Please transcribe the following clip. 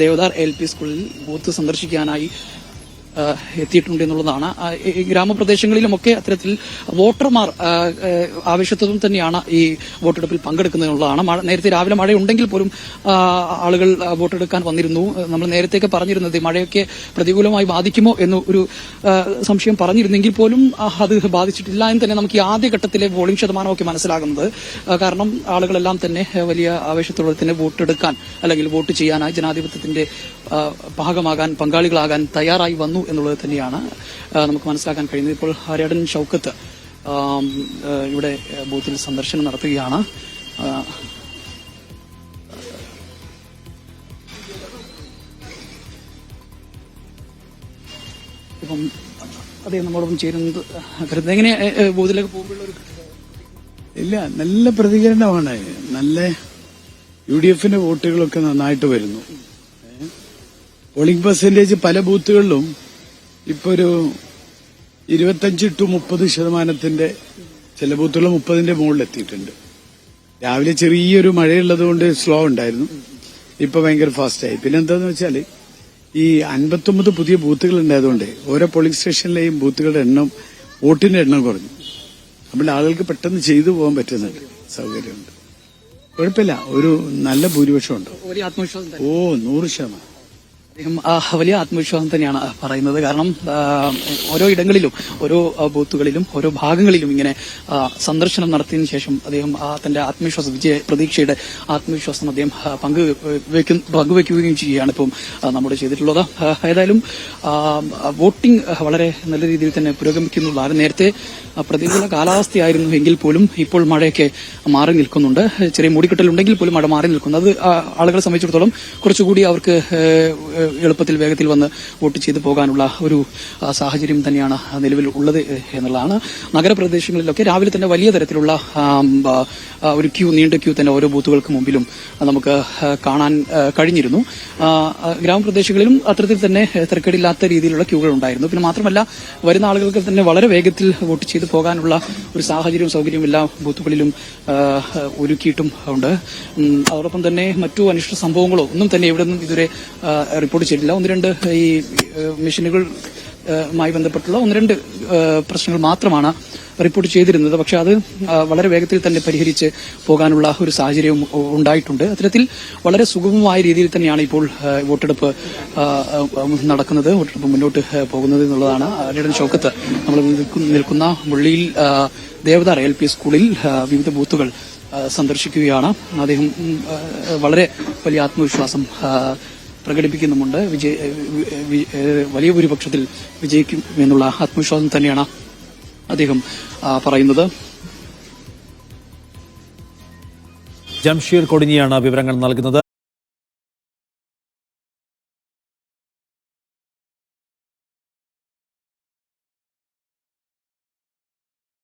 Devadar LP സ്കൂളിൽ booth സന്ദർശിക്കാനായി എത്തിയിട്ടുണ്ട് എന്നുള്ളതാണ്. ഗ്രാമപ്രദേശങ്ങളിലുമൊക്കെ അത്തരത്തിൽ വോട്ടർമാർ ആവശ്യത്തോടും തന്നെയാണ് ഈ വോട്ടെടുപ്പിൽ പങ്കെടുക്കുന്നതിനുള്ളതാണ്. നേരത്തെ രാവിലെ മഴയുണ്ടെങ്കിൽ പോലും ആളുകൾ വോട്ടെടുക്കാൻ വന്നിരുന്നു. നമ്മൾ നേരത്തെയൊക്കെ പറഞ്ഞിരുന്നത് മഴയൊക്കെ പ്രതികൂലമായി ബാധിക്കുമോ എന്ന് ഒരു സംശയം പറഞ്ഞിരുന്നെങ്കിൽ പോലും അത് ബാധിച്ചിട്ടില്ല എന്ന് തന്നെ നമുക്ക് ഈ ആദ്യഘട്ടത്തിലെ പോളിംഗ് ശതമാനമൊക്കെ മനസ്സിലാകുന്നത്. കാരണം ആളുകളെല്ലാം തന്നെ വലിയ ആവേശത്തോടെ തന്നെ വോട്ടെടുക്കാൻ അല്ലെങ്കിൽ വോട്ട് ചെയ്യാനായി ജനാധിപത്യത്തിന്റെ ഭാഗമാകാൻ പങ്കാളികളാകാൻ തയ്യാറായി വന്നു എന്നുള്ളത് തന്നെയാണ് നമുക്ക് മനസ്സിലാക്കാൻ കഴിയുന്നത്. ഇപ്പോൾ ഹരിയാടൻ ഷൌക്കത്ത് ഇവിടെ ബൂത്തിൽ സന്ദർശനം നടത്തുകയാണ്. ഇപ്പം അദ്ദേഹം നമ്മളോടൊപ്പം ചേരുന്നത് എങ്ങനെ ബൂത്തിലേക്ക് പോകുമ്പോഴുള്ള ഒരു ഇല്ല, നല്ല പ്രതികരണമാണ്. നല്ല UDF വോട്ടുകളൊക്കെ നന്നായിട്ട് വരുന്നു. പോളിംഗ് പെർസെന്റേജ് പല ബൂത്തുകളിലും ഇപ്പൊ ഒരു 25-30% ചില ബൂത്തുകൾ 30ന്റെ മുകളിൽ എത്തിയിട്ടുണ്ട്. രാവിലെ ചെറിയൊരു മഴയുള്ളത് കൊണ്ട് സ്ലോ ഉണ്ടായിരുന്നു, ഇപ്പൊ ഭയങ്കര ഫാസ്റ്റായി. പിന്നെന്താന്ന് വെച്ചാൽ ഈ 59 പുതിയ ബൂത്തുകൾ ഉണ്ടായതുകൊണ്ട് ഓരോ പോളിംഗ് സ്റ്റേഷനിലെയും ബൂത്തുകളുടെ എണ്ണം, വോട്ടിന്റെ എണ്ണം കുറഞ്ഞു. അപ്പോൾ ആളുകൾക്ക് പെട്ടെന്ന് ചെയ്തു പോകാൻ പറ്റുന്നുണ്ട്, സൗകര്യമുണ്ട്. കുഴപ്പമില്ല, ഒരു നല്ല ഭൂരിപക്ഷം ഉണ്ട്. 100%. അദ്ദേഹം വലിയ ആത്മവിശ്വാസം തന്നെയാണ് പറയുന്നത്. കാരണം ഓരോ ഇടങ്ങളിലും ഓരോ ബൂത്തുകളിലും ഓരോ ഭാഗങ്ങളിലും ഇങ്ങനെ സന്ദർശനം നടത്തിയതിനു ശേഷം അദ്ദേഹം തന്റെ ആത്മവിശ്വാസം, പ്രതീക്ഷയുടെ ആത്മവിശ്വാസം അദ്ദേഹം പങ്കുവയ്ക്കുകയും ചെയ്യുകയാണ് ഇപ്പം നമ്മുടെ ചെയ്തിട്ടുള്ളത്. ഏതായാലും വോട്ടിംഗ് വളരെ നല്ല രീതിയിൽ തന്നെ പുരോഗമിക്കുന്നതാണ്. നേരത്തെ പ്രതികൂല കാലാവസ്ഥയായിരുന്നു എങ്കിൽ പോലും ഇപ്പോൾ മഴയൊക്കെ മാറി നിൽക്കുന്നുണ്ട്. ചെറിയ മൂടിക്കെട്ടലുണ്ടെങ്കിൽ പോലും മഴ മാറി നിൽക്കുന്നു. അത് ആളുകളെ സംബന്ധിച്ചിടത്തോളം കുറച്ചുകൂടി അവർക്ക് എളുപ്പത്തിൽ വേഗത്തിൽ വന്ന് വോട്ട് ചെയ്തു പോകാനുള്ള ഒരു സാഹചര്യം തന്നെയാണ് നിലവിൽ ഉള്ളത് എന്നുള്ളതാണ്. നഗരപ്രദേശങ്ങളിലൊക്കെ രാവിലെ തന്നെ വലിയ തരത്തിലുള്ള ഒരു നീണ്ട ക്യൂ തന്നെ ഓരോ ബൂത്തുകൾക്ക് മുമ്പിലും നമുക്ക് കാണാൻ കഴിഞ്ഞിരുന്നു. ഗ്രാമപ്രദേശങ്ങളിലും അത്തരത്തിൽ തന്നെ തിരക്കേടില്ലാത്ത രീതിയിലുള്ള ക്യൂകൾ ഉണ്ടായിരുന്നു. പിന്നെ മാത്രമല്ല വരുന്ന ആളുകൾക്ക് തന്നെ വളരെ വേഗത്തിൽ വോട്ട് ചെയ്തു പോകാനുള്ള ഒരു സാഹചര്യവും സൗകര്യവും എല്ലാ ബൂത്തുകളിലും ഒരുക്കിയിട്ടും ഉണ്ട്. അതോടൊപ്പം തന്നെ മറ്റു അനിഷ്ട സംഭവങ്ങളോ ഒന്നും തന്നെ ഇവിടെ നിന്നും ഇതുവരെ റിപ്പോർട്ട് ചെയ്തിട്ടില്ല. 1-2 ഈ മെഷീനുകളുമായി ബന്ധപ്പെട്ടുള്ള 1-2 പ്രശ്നങ്ങൾ മാത്രമാണ് റിപ്പോർട്ട് ചെയ്തിരുന്നത്. പക്ഷെ അത് വളരെ വേഗത്തിൽ തന്നെ പരിഹരിച്ച് പോകാനുള്ള ഒരു സാഹചര്യം ഉണ്ടായിട്ടുണ്ട്. അത്തരത്തിൽ വളരെ സുഗമമായ രീതിയിൽ തന്നെയാണ് ഇപ്പോൾ വോട്ടെടുപ്പ് നടക്കുന്നത്, വോട്ടെടുപ്പ് മുന്നോട്ട് പോകുന്നത് എന്നുള്ളതാണ്. ഹരിയാടൻ ഷൌക്കത്ത് നമ്മൾ നിൽക്കുന്ന മുള്ളിയിൽ ദേവദാർ LP സ്കൂളിൽ വിവിധ ബൂത്തുകൾ സന്ദർശിക്കുകയാണ്. അദ്ദേഹം വളരെ വലിയ ആത്മവിശ്വാസം പ്രകടിപ്പിക്കുന്നുമുണ്ട്. വലിയ ഭൂരിപക്ഷത്തിൽ വിജയിക്കും എന്നുള്ള ആത്മവിശ്വാസം തന്നെയാണ് അദ്ദേഹം പറയുന്നത്. ജംഷീർ കൊടിഞ്ഞിയാണ് വിവരങ്ങൾ നൽകുന്നത്.